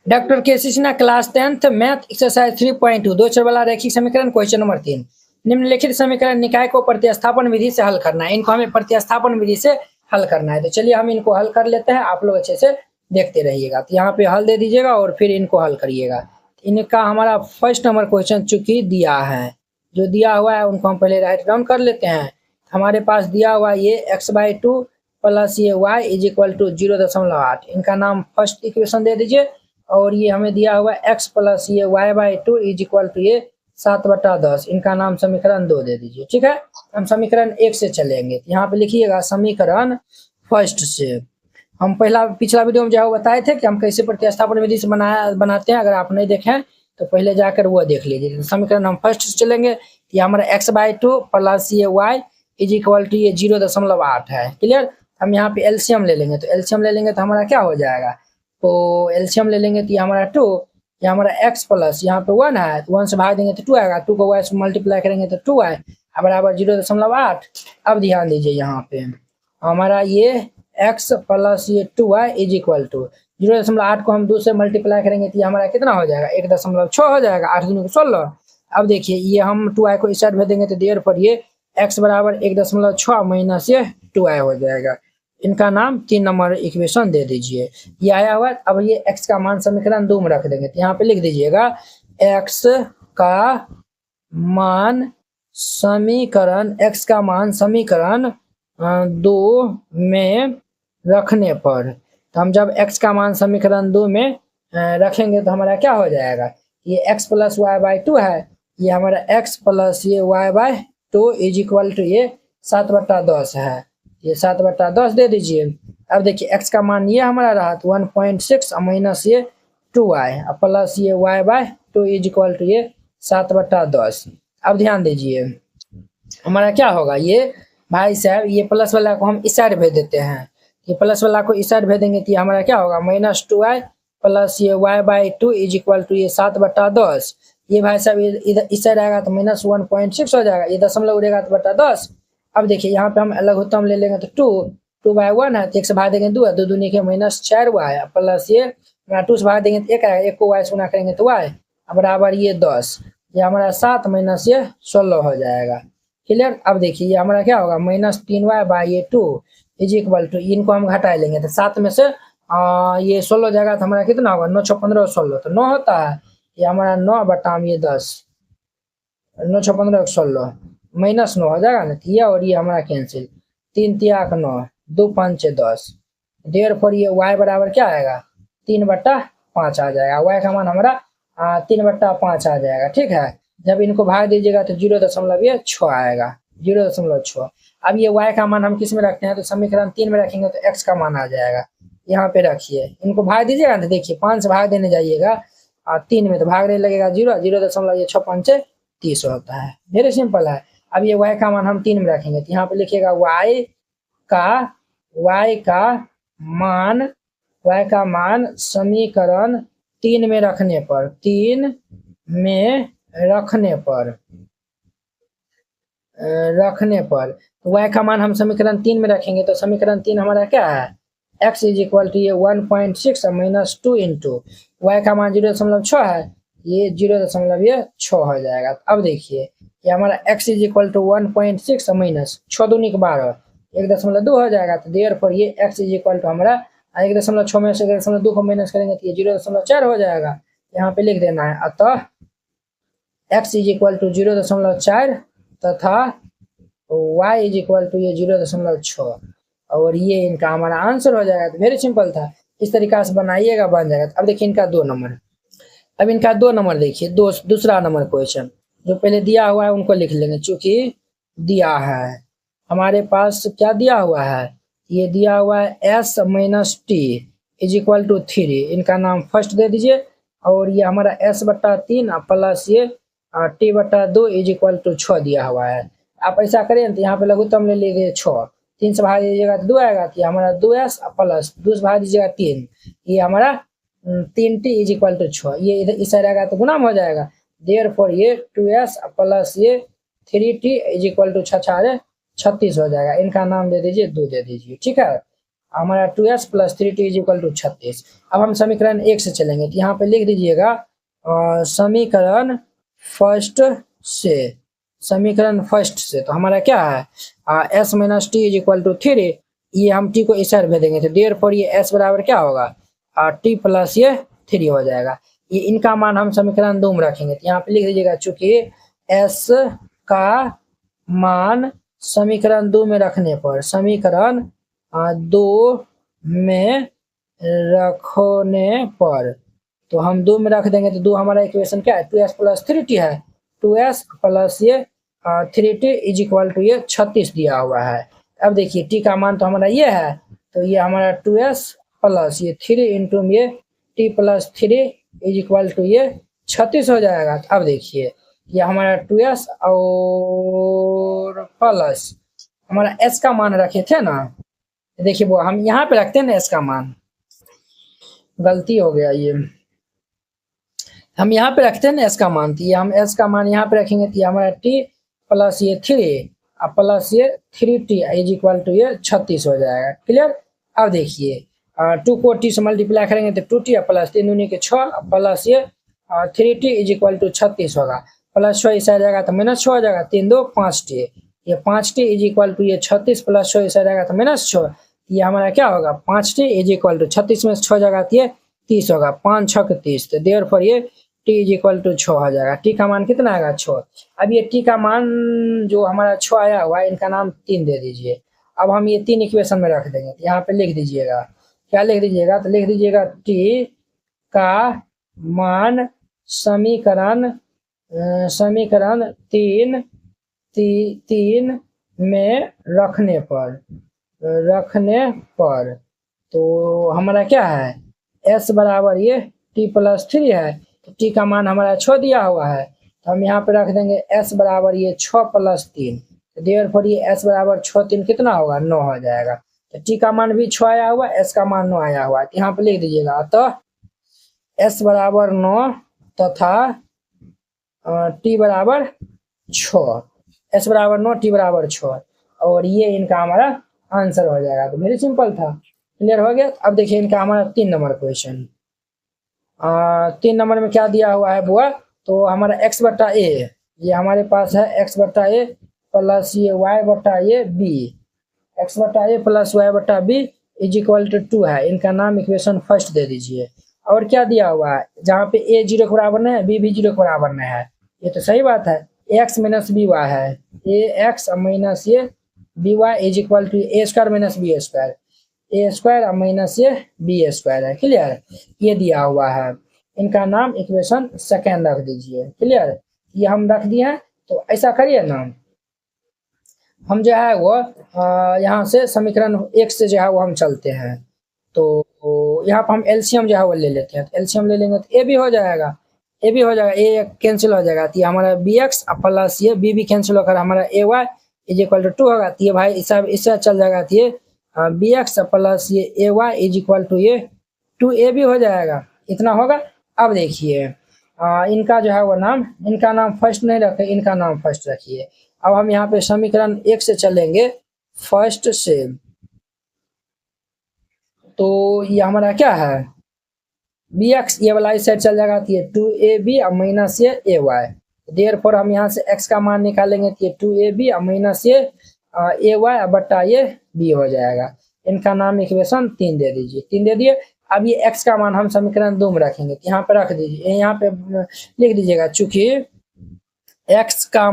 Doctor KC Sinha class 10th math exercise 3.2 दो चर वाला रैखिक समीकरण क्वेश्चन नंबर 3। निम्नलिखित समीकरण निकाय को प्रतिस्थापन विधि से हल करना है। इनको हमें प्रतिस्थापन विधि से हल करना है। तो चलिए हम इनको हल कर लेते हैं, आप लोग अच्छे से देखते रहिएगा। तो यहाँ पे हल दे दीजिएगा और फिर इनको हल करिएगा। इनका हमारा फर्स्ट नंबर क्वेश्चन चूंकि दिया है, जो दिया हुआ है उनको हम पहले राइट डाउन कर लेते हैं। हमारे पास दिया हुआ ये x/2 प्लस ये y इज इक्वल टू 0.8, इनका नाम फर्स्ट इक्वेशन दे दीजिए। और ये हमें दिया हुआ x प्लस ये y/2 इज इक्वल टू ये 7/10, इनका नाम समीकरण 2 दे दीजिए। ठीक है, हम समीकरण 1 से चलेंगे। यहाँ पे लिखिएगा समीकरण फर्स्ट से। हम पिछला वीडियो में जो बताए थे कि हम कैसे प्रतिस्थापन विधि से बनाते हैं, अगर आप नहीं देखें तो पहले जाकर वो देख लीजिए। समीकरण हम फर्स्ट से चलेंगे। ये हमारा x/2 प्लस ये y इज इक्वल टू ये 0.8 है। क्लियर, हम यहाँ पे एलसीएम ले लेंगे। तो एलसीएम ले लेंगे तो हमारा क्या हो जाएगा, तो एलसीएम ले लेंगे तो ये हमारा 2, ये हमारा x प्लस यहाँ पे 1 है, 1 से भाग देंगे तो 2 आएगा, 2 को y से मल्टीप्लाई करेंगे तो 2 आए बराबर 0.8। अब ध्यान दीजिए यहाँ पे हमारा ये x प्लस ये 2y इज इक्वल टू 0.8 को हम 2 से मल्टीप्लाई करेंगे तो ये हमारा कितना हो जाएगा, 1.6 हो जाएगा, 8 दूनी 16। अब देखिए ये हम 2y को इस साइड भेज देंगे तो देर पर ये x बराबर 1.6 माइनस ये 2y हो जाएगा। इनका नाम 3 नंबर इक्वेशन दे दीजिए। ये आया हुआ। अब ये x का मान समीकरण 2 में रख देंगे। तो यहाँ पे लिख दीजिएगा x का मान समीकरण 2 में रखने पर। तो हम जब x का मान समीकरण 2 में रखेंगे तो हमारा क्या हो जाएगा, ये x प्लस y/2 है, ये हमारा x प्लस ये y/2 इज इक्वल टू ये 7/10 है, ये 7/10 दे दीजिए। अब देखिए x का मान ये हमारा रहा तो 1.6 माइनस ये 2y प्लस ये y/2 इज इक्वल टू ये 7/10। अब ध्यान दीजिए हमारा क्या होगा, ये भाई साहब ये प्लस वाला को हम इस साइड भेज देते हैं। ये प्लस वाला को इस साइड भेज देंगे तो हमारा क्या होगा, -2y प्लस ये y/2 इज इक्वल टू ये 7/10। ये भाई साहब इधर इस साइड आएगा तो -1.6 हो जाएगा, ये दशमलव उड़ेगा तो बटा 10। अब देखिए यहाँ पे हम लघुत्तम ले लेंगे तो 2/1 है, तो 1 से भाग देंगे 2 है, 2 दूनी के -4y प्लस ये 2 से भाग देंगे तो 1 आएगा, 1 को y से गुणा करेंगे तो y बराबर ये 10, ये हमारा 7 माइनस ये 16 हो जाएगा। क्लियर। अब देखिए ये हमारा क्या होगा, -3y/2 इज इक्वल टू, इनको हम घटा लेंगे तो 7 में से ये 16 जाएगा तो हमारा कितना होगा, 9 6 15 16 तो 9 होता है। ये हमारा 9 बटा ये 10, 9 6 15 16 -9 हो जाएगा ना, ये और ये हमारा कैंसिल, 3 3 9 2 5 10। देर पर ये y बराबर क्या आएगा, 3/5 आ जाएगा। y का मान हमारा 3/5 आ जाएगा। ठीक है, जब इनको भाग दीजिएगा तो 0.6 आएगा, 0.6। अब ये y का मान हम किस में रखते हैं, तो समीकरण 3 में रखेंगे तो x का मान आ जाएगा। यहाँ पे रखिए, इनको भाग दीजिएगा तो देखिए 5 से भाग देने जाइएगा 3 में तो भागने लगेगा 0.6 30 होता है। वेरी सिंपल है। अब ये y का मान हम 3 में रखेंगे तो यहाँ पे लिखिएगा y का मान समीकरण 3 में रखने पर, 3 में रखने पर y का मान हम समीकरण 3 में रखेंगे तो समीकरण 3 हमारा क्या है, x इज इक्वल टू ये 1.6 माइनस 2 इंटू y का मान 0.6 है, ये 0.6 हो जाएगा। अब देखिए ये हमारा x is equal to 1.6 minus 6 दूनी के 12 1.2 हो जाएगा। तो देर पर ये x इज इक्वल टू हमारा 1.6 में से 1.2 को माइनस करेंगे तो ये 0.4 हो जाएगा। यहाँ पे लिख देना है, अतः x इज इक्वल टू 0.4 तथा y इज इक्वल टू ये 0.6, और ये इनका हमारा आंसर हो जाएगा। तो वेरी सिंपल था, इस तरीका से बनाइएगा, बन जाएगा। अब देखिए इनका 2 नंबर, अब इनका 2 नंबर देखिए, दूसरा नंबर क्वेश्चन जो पहले दिया हुआ है उनको लिख लेंगे। चूंकि दिया है हमारे पास, क्या दिया हुआ है, ये दिया हुआ है s minus T is equal to 3, इनका नाम फर्स्ट दे दीजिए। और ये हमारा s/3 प्लस ये t/2 इज इक्वल टू 6 दिया हुआ है। आप ऐसा करें तो यहाँ पे लघुत्तम ले लीजिए 6, 3 से भाग दीजिएगा तो 2 आएगा, तो हमारा 2s प्लस 2 से भाग दीजिएगा 3, ये हमारा 3t इज इक्वल टू 6, ये इधर इस साइड आएगा तो गुना हो जाएगा। देयर फॉर ये 2s प्लस ये 3t इज इक्वल टू 36 हो जाएगा। इनका नाम दे दीजिए 2 दे दीजिए। ठीक है, हमारा 2s plus 3t is equal to 36। अब हम समीकरण 1 से चलेंगे, तो यहाँ पे लिख दीजिएगा समीकरण फर्स्ट से, समीकरण फर्स्ट से तो हमारा क्या है s minus T is equal to 3, ये हम t को इस साइड भेजेंगे तो देयर पर ये s बराबर क्या होगा t प्लस ये 3 हो जाएगा। ये इनका मान हम समीकरण 2 में रखेंगे, तो यहाँ पे लिख दीजिएगा चूंकि s का मान समीकरण 2 में रखने पर, समीकरण 2 में रखने पर, तो हम 2 में रख देंगे तो 2 हमारा इक्वेशन क्या है 2s प्लस 3t है, 2s प्लस ये 3t इज इक्वल टू ये 36 दिया हुआ है। अब देखिए t का मान तो हमारा ये है, तो ये हमारा 2s प्लस ये 3 इंटू ये t plus 3 is equal to ये 36 हो जाएगा। अब देखिए ये हमारा 2s और प्लस हमारा s का मान रखे थे ना, देखिए वो हम यहाँ पे रखते हैं ना s का मान, गलती हो गया ये, हम यहाँ पे रखते हैं ना s का मान, तो ये हम s का मान यहाँ पे रखेंगे तो ये हमारा t प्लस ये 3 प्लस ये 3t इज इक्वल टू ये 36 हो जाएगा। क्लियर। अब देखिए 2 को t से मल्टीप्लाई करेंगे तो 2t प्लस 3 दूनी के 6 प्लस ये 3t इज इक्वल टू 36 होगा, प्लस 6 इस आ जाएगा तो माइनस 6 हो जाएगा, 3 2 5t, ये 5t इज इक्वल टू ये 36 प्लस 6 इस आ जाएगा तो माइनस 6, ये हमारा क्या होगा 5t इज इक्वल टू 36 में 6 जगह तो ये 30 होगा, 5 6 30, तो देयर पर ये t इज इक्वल टू 6 हो जाएगा। t का मान कितना आएगा 6। अब ये t का मान जो हमारा 6 आया हुआ है इनका नाम 3 दे दीजिए। अब हम ये 3 इक्वेशन में रख देंगे, तो यहाँ पे लिख दीजिएगा, क्या लिख दीजिएगा, तो लिख दीजिएगा t का मान समीकरण समीकरण 3 में रखने पर तो हमारा क्या है s बराबर ये t प्लस 3 है, तो t का मान हमारा 6 दिया हुआ है, तो हम यहाँ पे रख देंगे s बराबर ये 6 प्लस 3, तो देयर पर ये s बराबर 6 3 कितना होगा 9 हो जाएगा। तो t का मान भी 6 आया हुआ, s का मान 9 आया हुआ है, तो यहाँ पे लिख दीजिएगा अतः s बराबर 9 तथा t बराबर 6, s बराबर 9 t बराबर 6, और ये इनका हमारा आंसर हो जाएगा। तो वेरी सिंपल था, क्लियर हो गया। अब देखिए इनका हमारा 3 नंबर क्वेश्चन, 3 नंबर में क्या दिया हुआ है बुआ, तो हमारा x बटा a, ये हमारे पास है x बटा a प्लस ये y बटा a b, x बटा a प्लस y बटा b इज इक्वल टू 2 है, इनका नाम इक्वेशन फर्स्ट दे दीजिए। और क्या दिया हुआ है, जहाँ पे a 0 के बराबर नहीं है b भी 0 के बराबर नहीं है, ये तो सही बात है, x माइनस बी वाई है, ax माइनस ये B Y is equal to A square minus B square, A square minus ये बी स्क्वायर है। क्लियर, ये दिया हुआ है, इनका नाम इक्वेशन सेकेंड रख दीजिए। क्लियर, ये हम रख दिए हैं, तो ऐसा करिए ना, हम जो है वो यहाँ से समीकरण 1 से जो है वो हम चलते हैं, तो यहाँ पर हम एलसीएम जो है वो ले लेते हैं, तो एलसीएम ले लेंगे तो ए भी हो जाएगा, ए भी हो जाएगा, ए कैंसिल हो जाएगा, तो ये हमारा बी एक्स प्लस ये बी भी कैंसिल होकर हमारा ए वाई इज इक्वल टू 2 होगा, तो ये भाई इससे चल जाएगा, तो ये बी एक्स प्लस ये ए वाई इज इक्वल टू ये 2a भी हो जाएगा, इतना होगा। अब देखिए इनका जो है वो नाम, इनका नाम फर्स्ट नहीं रखे, इनका नाम फर्स्ट रखिए। अब हम यहाँ पे समीकरण 1 से चलेंगे फर्स्ट से, तो ये हमारा क्या है बी एक्स, ये वाला इस साइड चल जाएगा, तो ये 2ab माइनस ये ए वाई, देयरफॉर हम यहाँ से x का मान निकालेंगे, तो ये 2ab माइनस ये ए वाई बटा ये b हो जाएगा, इनका नाम इक्वेशन 3 दे दीजिए, 3 दे दिए। अब ये x का मान हम समीकरण 2 में रखेंगे, तो यहाँ पे रख दीजिए, यहाँ पे लिख दीजिएगा, चूंकि x का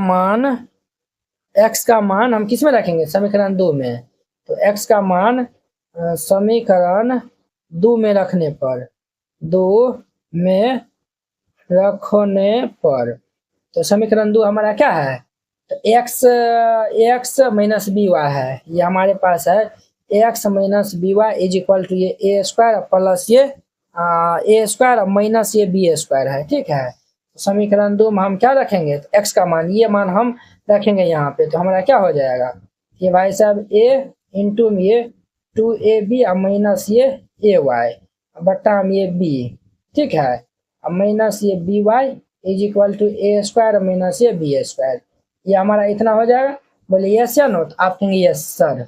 मान हम किस में रखेंगे समीकरण 2 में, तो x का मान समीकरण 2 में रखने पर, 2 में रखने पर, तो समीकरण 2 हमारा क्या है, तो एक्स माइनस बी वाई है, ये हमारे पास है X minus B Y is equal to ये ए स्क्वायर प्लस ये ए स्क्वायर माइनस ये बी स्क्वायर है। ठीक है, तो समीकरण 2 में हम क्या रखेंगे, तो एक्स का मान, ये मान हम रखेंगे यहाँ पे, तो हमारा क्या हो जाएगा, ये भाई साहब ए इंटू ये 2ab माइनस ये ए वाई बट्टा ये बी, ठीक है, अब माइनस ये B Y is equal to A square minus ये बी स्क्वायर, ये हमारा इतना हो जाएगा। बोले यस या नो, तो आप कहेंगे यस सर।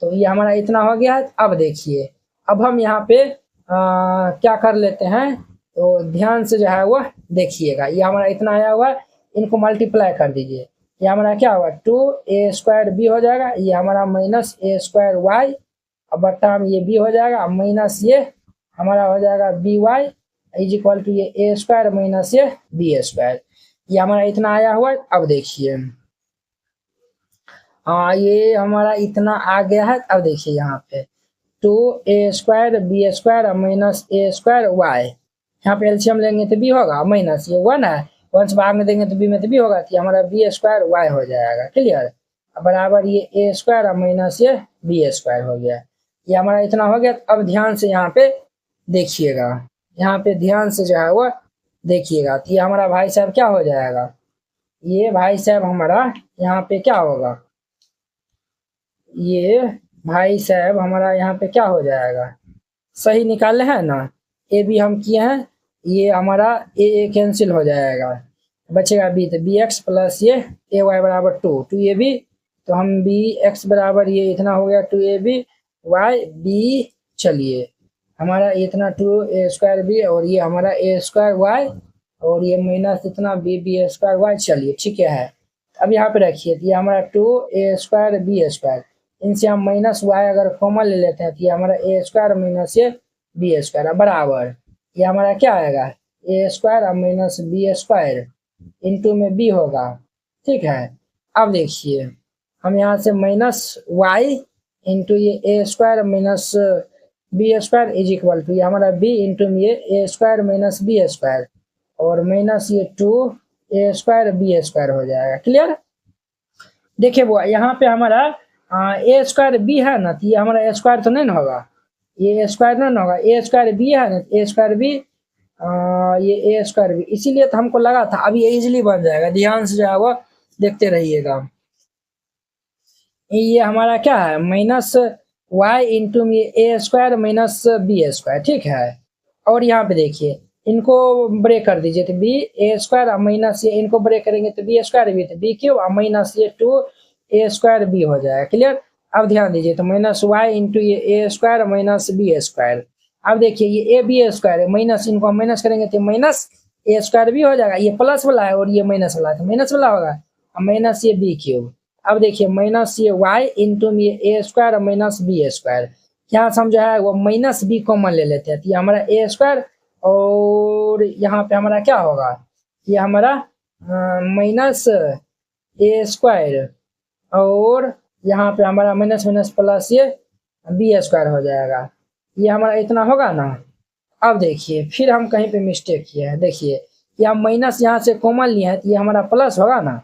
तो ये हमारा इतना हो गया है। अब देखिए, अब हम यहाँ पे क्या कर लेते हैं, तो ध्यान से जो है वो देखिएगा। ये हमारा इतना आया हुआ है, इनको मल्टीप्लाई कर दीजिए। ये हमारा क्या होगा, 2a² हो जाएगा। ये हमारा -a² y, अब बट्टा में ये b हो जाएगा, माइनस ये हमारा हो जाएगा by इज इक्वल टू ये a² माइनस ये b²। ये हमारा इतना आया हुआ है। अब देखिए ये हमारा इतना आ गया है। अब देखिए यहाँ पे 2a² b² minus a² y, यहाँ पे एलसीएम लेंगे तो b होगा, माइनस ये 1 है, 1 से भाग में देंगे तो b में तो b होगा, तो हमारा b² y हो जाएगा। क्लियर, बराबर ये a² माइनस ये b² हो गया। ये हमारा इतना हो गया। अब ध्यान से यहाँ पे देखिएगा, यहाँ पे ध्यान से जो है वो देखिएगा, तो ये हमारा भाई साहब क्या हो जाएगा, ये भाई साहब हमारा यहाँ पे क्या होगा, ये भाई साहब हमारा यहाँ पे क्या हो जाएगा, सही निकाले हैं ना, ए बी हम किए हैं, ये हमारा ए कैंसिल हो जाएगा, बचेगा बी, तो बी एक्स प्लस ये ए वाई बराबर 2ab, तो हम बी एक्स बराबर ये इतना हो गया 2ab वाई बी, चलिए हमारा इतना 2a² बी और ये हमारा a² वाई और ये माइनस इतना b² वाई। चलिए ठीक है। अब यहाँ पे रखिए, तो ये हमारा 2a² b², इनसे हम माइनस वाई अगर कॉमन ले लेते हैं तो ये हमारा a² माइनस ये b² बराबर, ये हमारा क्या आएगा, a² माइनस b² इंटू में b होगा। ठीक है, अब देखिए हम यहाँ से माइनस वाई इंटू ये a² minus b² is equal to ये हमारा b इंटू में ये a² माइनस b² और माइनस ये 2a² b² हो जाएगा। क्लियर, देखिए वो यहाँ पे हमारा a² b है ना, तो ये हमारा a² तो नहीं ना होगा, ये a² नहीं ना होगा, a² b है ना, a² b ये a² b, इसीलिए तो हमको लगा था। अब ये इजीली बन जाएगा, ध्यान से जो है वो देखते रहिएगा। ये हमारा क्या है, माइनस वाई इंटू में a² माइनस b²। ठीक है, और यहाँ पे देखिए इनको ब्रेक कर दीजिए, तो b² माइनस ये इनको ब्रेक करेंगे तो b² भी, तो b³ माइनस ये 2a² b हो जाएगा। क्लियर, अब ध्यान दीजिए, तो माइनस वाई इंटू ये a² माइनस b²। अब देखिए ये ab² माइनस, इनको हम माइनस करेंगे तो माइनस a² भी हो जाएगा, ये प्लस वाला है और ये माइनस वाला है तो माइनस वाला होगा, माइनस ये b³। अब देखिए माइनस ये y इंटू में ये a² माइनस b², यहाँ से हम जो है वो माइनस b कॉमन ले लेते हैं, तो ये हमारा a² और यहाँ पे हमारा क्या होगा, ये हमारा माइनस a² और यहाँ पे हमारा माइनस माइनस प्लस ये b² हो जाएगा। ये हमारा इतना होगा ना। अब देखिए फिर हम कहीं पे मिस्टेक किए हैं, देखिए ये हम माइनस यहाँ से कॉमन लिए हैं, तो ये हमारा प्लस होगा ना,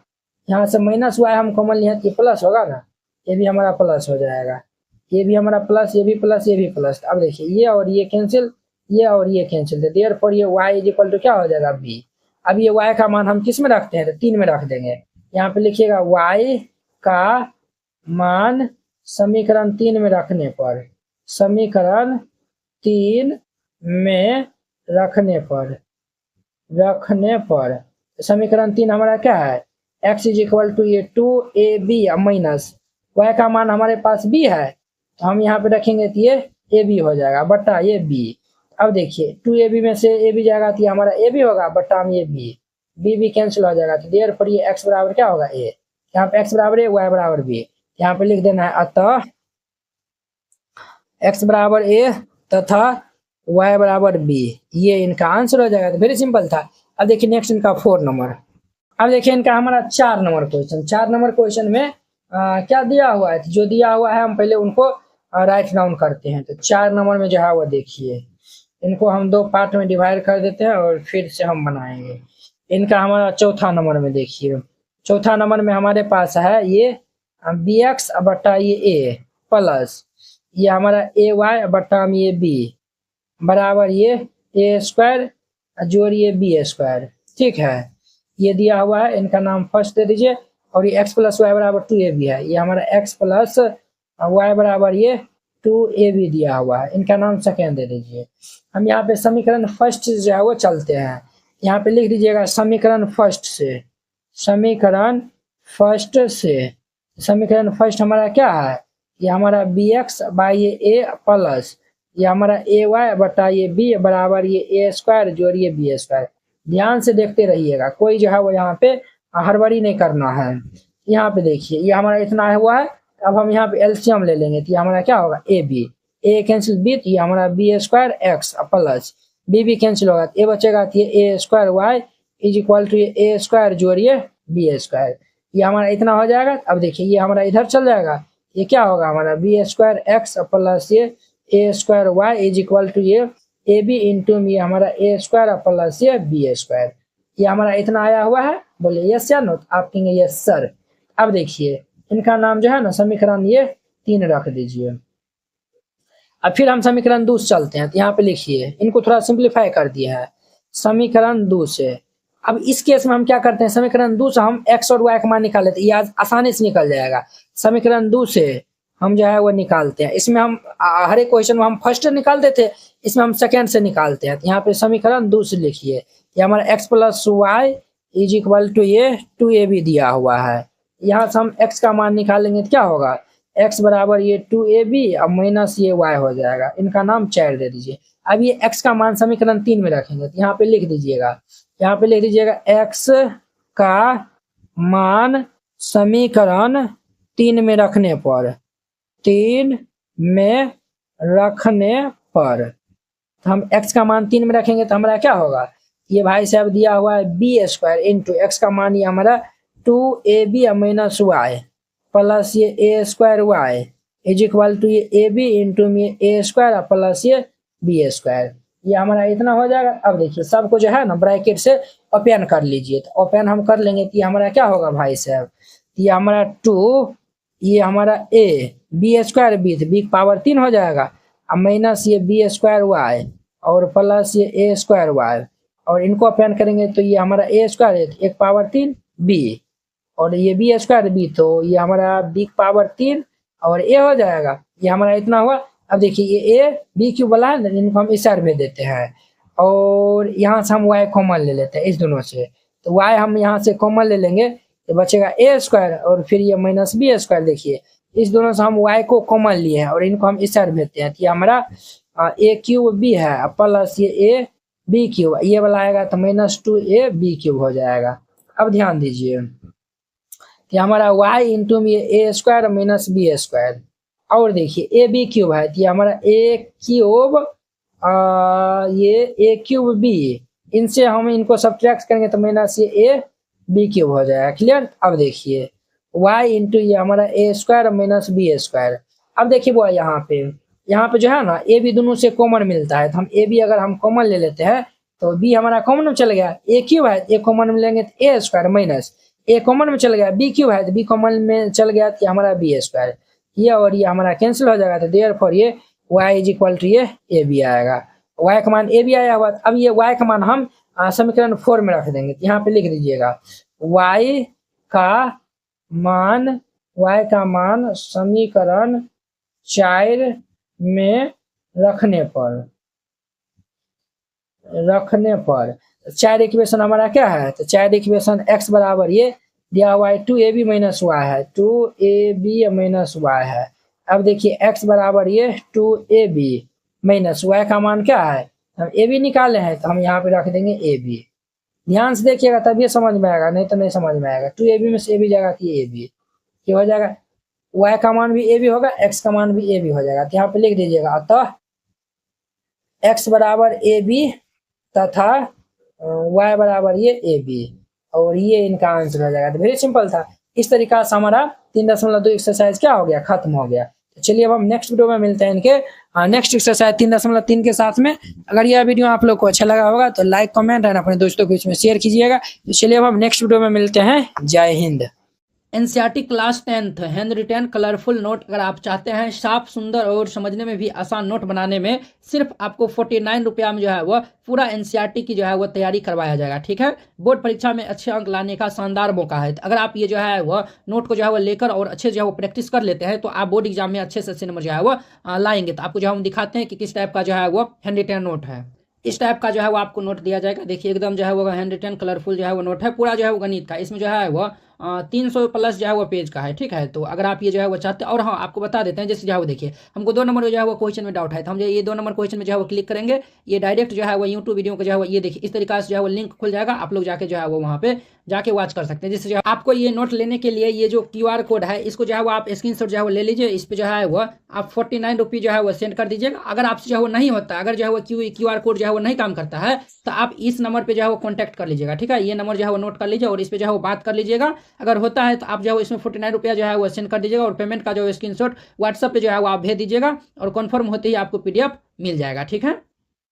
यहाँ से माइनस वाई हम कॉमन लिए हैं तो ये प्लस होगा ना, ये भी हमारा प्लस हो जाएगा, ये भी हमारा प्लस, ये भी प्लस, ये भी प्लस। अब देखिए ये और ये कैंसिल, ये और ये कैंसिल, तो देयरफॉर ये y इज इक्वल टू क्या हो जाएगा b। अब ये y का मान हम किस में रखते हैं, तो 3 में रख देंगे। यहाँ पे लिखिएगा y का मान समीकरण 3 में रखने पर, समीकरण 3 में रखने पर समीकरण 3 हमारा क्या है, x इज इक्वल टू ये 2ab माइनस y का मान हमारे पास b है, तो हम यहाँ पे रखेंगे तो ये ab हो जाएगा बट्टा ये b। अब देखिए 2ab में से ab जाएगा तो ये हमारा ab होगा बट्टा में ये b भी कैंसिल हो जाएगा, तो देयरफॉर ये x बराबर क्या होगा a, यहाँ पे x बराबर a y बराबर b, यहाँ पे लिख देना है अतः x बराबर a तथा y बराबर b, ये इनका आंसर हो जाएगा। तो वेरी सिंपल था। अब देखिए नेक्स्ट इनका 4 नंबर। अब देखिए इनका हमारा 4 नंबर क्वेश्चन, 4 नंबर क्वेश्चन में क्या दिया हुआ है, जो दिया हुआ है हम पहले उनको राइट डाउन करते हैं। तो 4 नंबर में जो है वो देखिए, इनको हम 2 पार्ट में डिवाइड कर देते हैं और फिर से हम बनाएंगे। इनका हमारा चौथा नंबर में देखिए, चौथा नंबर में हमारे पास है ये bx बट्टा ये a प्लस ये हमारा ay बट्टा में ये b बराबर ये a² जोड़ ये b²। ठीक है, ये दिया हुआ है, इनका नाम फर्स्ट दे दीजिए, और ये x प्लस वाई बराबर 2ab है, ये हमारा x प्लस वाई बराबर ये 2ab दिया हुआ है, इनका नाम सेकेंड दे दीजिए। हम यहाँ पे समीकरण फर्स्ट जो है वो चलते हैं, यहाँ पे लिख दीजिएगा समीकरण फर्स्ट से, समीकरण फर्स्ट से। समीकरण फर्स्ट हमारा क्या है, ये हमारा बी एक्स बाई ये ए प्लस ये हमारा ए वाई बटा ये बी बराबर ये ए स्क्वायर जोड़िए बी स्क्वायर। ध्यान से देखते रहिएगा, कोई जो है वो यहाँ पे हड़बड़ी नहीं करना है। यहाँ पे देखिए ये हमारा इतना हुआ है, अब हम यहाँ पे एलसीएम ले लेंगे तो ये हमारा क्या होगा A B, A cancel B तो ये हमारा B square X plus B भी कैंसिल होगा तो ए बचेगा तो ये A square Y is equal to ये ए स्क्वायर जोड़िए बी स्क्वायर। ये हमारा इतना हो जाएगा। अब देखिए ये हमारा इधर चल जाएगा, ये क्या होगा हमारा बी स्क्वायर एक्स प्लस ये A square Y is equal to ये ए बी इंटू ये हमारा ए स्क्वायर प्लस ये बी स्क्वायर। ये हमारा इतना आया हुआ है, बोले यस या नो, तो आप कहेंगे यस सर। अब देखिए इनका नाम जो है ना समीकरण ये 3 रख दीजिए। अब फिर हम समीकरण 2 से चलते हैं, तो यहाँ पे लिखिए इनको थोड़ा सिंप्लीफाई कर दिया है समीकरण 2 से। अब इस केस में हम क्या करते हैं, समीकरण 2 से हम x और y का मान निकाल लेते हैं, ये आसानी से निकल जाएगा। समीकरण 2 से हम जो है वो निकालते हैं, इसमें हम हर एक क्वेश्चन में हम फर्स्ट निकालते थे, इसमें हम सेकेंड से निकालते हैं। तो यहाँ पे समीकरण 2 से लिखिए ये हमारा x plus Y is equal to ये 2ab दिया हुआ है। यहाँ से हम x का मान निकालेंगे तो क्या होगा, x बराबर ये 2ab अब माइनस ये y हो जाएगा, इनका नाम 4 दे दीजिए। अब ये x का मान समीकरण 3 में रखेंगे तो यहाँ पे लिख दीजिएगा, यहाँ पे लिख दीजिएगा x का मान समीकरण 3 में रखने पर, 3 में रखने पर तो हम x का मान 3 में रखेंगे तो हमारा क्या होगा, ये भाई साहब दिया हुआ है बी स्क्वायर इंटू एक्स का मान ये हमारा 2ab माइनस वाई प्लस ये A square Y is equal to ये ए बी इंटू ये ए स्क्वायर प्लस ये बी स्क्वायर। ये हमारा इतना हो जाएगा। अब देखिए सबको जो है ना ब्रैकेट से ओपन कर लीजिए, तो ओपन हम कर लेंगे तो ये हमारा क्या होगा भाई साहब, ये हमारा 2 ये हमारा ए बी स्क्वायर बी तो बी पावर 3 हो जाएगा, अब माइनस ये बी स्क्वायर वाई और प्लस ये ए स्क्वायर वाई और इनको ओपन करेंगे तो ये हमारा ए स्क्वायर 1 पावर 3 बी और ये बी स्क्वायर बी तो ये हमारा बी पावर 3 और ए हो जाएगा। ये हमारा इतना हुआ। अब देखिए ये ए बी क्यूब वाला है, इनको हम इस साइड में देते हैं और यहाँ से हम वाई कॉमन ले लेते हैं इस दोनों से, तो वाई हम यहाँ से कॉमन ले लेंगे तो बचेगा ए स्क्वायर और फिर ये माइनस बी स्क्वायर। देखिए इस दोनों से हम वाई को कॉमन लिए हैं और इनको हम इस साइड देते हैं, तो ये हमारा ए क्यूब बी है प्लस ये ए बी क्यूब, ये वाला आएगा तो माइनस 2a बी क्यूब हो जाएगा। अब ध्यान दीजिए कि हमारा y इंटू ये A square minus B square और देखिए ए बी क्यूब है तो ये हमारा ए क्यूब ये ए क्यूब बी, इनसे हम इनको सब्ट्रैक्ट करेंगे तो माइनस ये ए बी क्यूब हो जाएगा। क्लियर। अब देखिए y इंटू ये हमारा A square minus B square. अब देखिए वो यहाँ पे जो है ना ए बी दोनों से कॉमन मिलता है, तो हम ए बी अगर हम कॉमन ले लेते हैं तो बी हमारा कॉमन में चल गया, ए क्यूब है ए कॉमन में लेंगे तो ए स्क्वायर माइनस ए कॉमन में चल गया, बी क्यूब है तो बी कॉमन में चल गया तो हमारा बी स्क्वायर, ये और ये हमारा कैंसिल हो जाएगा। तो देयरफॉर ये y इज इक्वल टू ये ए बी आएगा, y का मान ए बी आया हुआ। अब ये y का मान हम समीकरण 4 में रख देंगे, यहाँ पे लिख दीजिएगा y का मान समीकरण 4 में रखने पर 4 इक्वेशन हमारा क्या है, तो 4 इक्वेशन x बराबर ये दिया हुआ है 2ab माइनस वाई है, 2ab माइनस वाई है। अब देखिए x बराबर ये 2ab माइनस वाई का मान क्या है, हम ए बी निकाले हैं तो हम यहाँ पे रख देंगे ए बी। ध्यान से देखिएगा तब ये समझ में आएगा, नहीं तो नहीं समझ में आएगा। 2ab में से ए बी जाएगा कि ए बी, ये हो जाएगा y का मान भी ए बी होगा, x का मान भी ए बी हो जाएगा। तो यहाँ पे लिख दीजिएगा अतः x बराबर ए बी तथा y बराबर ये ए बी और ये इनका आंसर हो जाएगा। तो वेरी सिंपल था। इस तरीका से हमारा 3.2 एक्सरसाइज क्या हो गया, खत्म हो गया। तो चलिए अब हम नेक्स्ट वीडियो में मिलते हैं इनके नेक्स्ट एक्सरसाइज 3.3 के साथ में। अगर यह वीडियो आप लोग को अच्छा लगा होगा तो लाइक कमेंट एंड अपने दोस्तों के बीच में शेयर कीजिएगा। तो चलिए अब हम नेक्स्ट वीडियो में मिलते हैं। जय Hind. NCERT class 10th hand retain colourful note अगर आप चाहते हैं साफ सुंदर और समझने में भी आसान नोट बनाने में, सिर्फ आपको 49 रुपया में जो है वह पूरा एनसीईआरटी की जो है वह तैयारी करवाया जाएगा। ठीक है, बोर्ड परीक्षा में अच्छे अंक लाने का शानदार मौका है। अगर आप ये जो है वह नोट को जो है वह लेकर और अच्छे जो है वो प्रैक्टिस कर लेते हैं तो आप बोर्ड एग्जाम में अच्छे से अच्छे नंबर जो है वह लाएंगे। तो आपको जो है हम दिखाते हैं कि किस टाइप का जो है वो हैंड रिटेन नोट है। इस टाइप का जो है वो आपको नोट दिया जाएगा। देखिए एकदम जो है वो हैंड रिटेन कलरफुल जो है वो नोट है, पूरा जो है वो गणित का। इसमें जो है वो 300 प्लस जो है वो पेज का है, ठीक है। तो अगर आप ये जो है वो चाहते हैं, और हाँ आपको बता देते हैं, जैसे जो है वो देखिए हमको 2 नंबर जो है वो क्वेश्चन में डाउट है, तो हम जो ये 2 नंबर क्वेश्चन में जो है वो क्लिक करेंगे, ये डायरेक्ट जो है वो यूट्यूब वीडियो को जो है वो ये देखिए इस तरीके से जो है वो लिंक खुल जाएगा, आप लोग जाके जो है वो वहाँ पे जाके वॉच कर सकते हैं। जैसे जो है आपको ये नोट लेने के लिए ये जो QR कोड है इसको जो है वो आप स्क्रीनशॉट जो है वो ले लीजिए, इस पे जो है वो आप 49 रुपये जो है वो सेंड कर दीजिएगा। अगर आपसे जो है वो नहीं होता, अगर जो है वो QR कोड जो है वो नहीं काम करता है, तो आप इस नंबर पे जो है वो कॉन्टैक्ट कर लीजिएगा, ठीक है। ये नंबर जो है वो नोट कर लीजिए और इस पे जो है वो बात कर लीजिएगा। अगर होता है तो आप जो है इसमें 49 रुपया जो है वो सेंड कर दीजिएगा और पेमेंट का जो स्क्रीनशॉट व्हाट्सएप पे जो है वो आप भेज दीजिएगा और कन्फर्म होते ही आपको PDF मिल जाएगा, ठीक है।